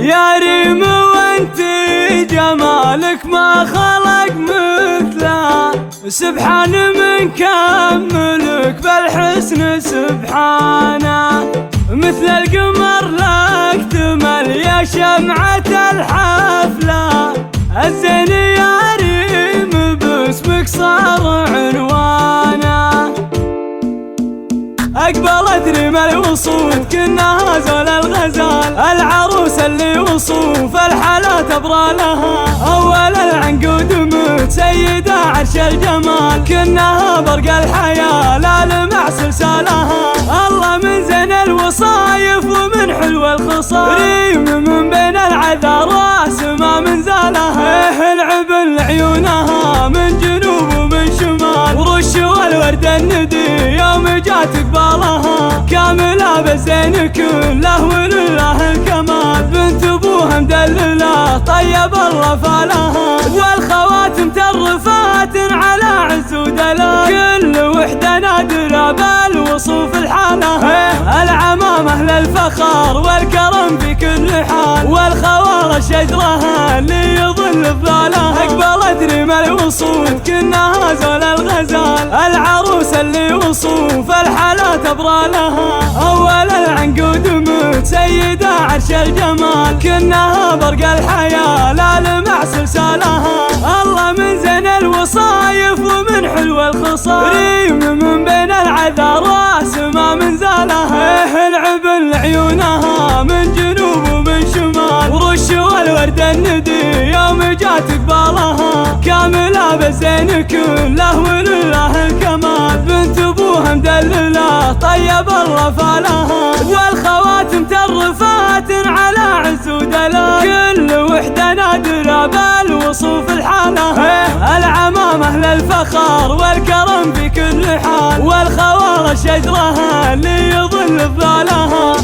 يا ريم وانت جمالك ما خلق مثله، سبحان من كملك بالحسن سبحانه، مثل القمر لا اكتمل يا شمعة الحفلة، الزين يا ريم باسمك صار عنوانه، أقبلت ريم الوصول كنها زول الغزال، العروس اللي وصوف الحلا تبرى لها، أول العنقود متسيدة عرش الجمال، كنها برق الحياة لا لمع سلسالها، الله من زين الوصايف ومن حلو الخصال، ريم من بين العذارى سما من زالها، العبن لعيونها من جنوب ومن شمال، ورش والورد الندي يوم جات قبالها، كاملة بالزين كله ولله الكمال، بنت ابوها مدلله طيب الله فالها، والخواتم ترفات على عز ودلال، كل وحدة نادرة بالوصوف الحالة، العمامة للفخار والكرم في كل حال، والخوار شجرها اللي يظل بظلالها، اقبلت ريم الوصوف كنها زول الغزال، العروس اللي وصوف الحلا تبرى لها، أول العنقود متسيدة عرش الجمال، كنها برق الحياة لا لمع سلسالها، الله من زين الوصايف ومن حلو الخصال، ريم من بين العذارى سما من زالها، العبن لعيونها من جنوب ومن شمال، ورش والورد الندي يوم جات قبالها، كاملة بالزين كله ولله الكمال، بنت ابوها مدلله طيب الله فالها، والخواتم ترفات على عز ودلال، كل وحدة نادرة بالوصوف الحالة، العمامة للفخار والكرم في كل حال، والخوار شجرها اللي يظل بظلالها.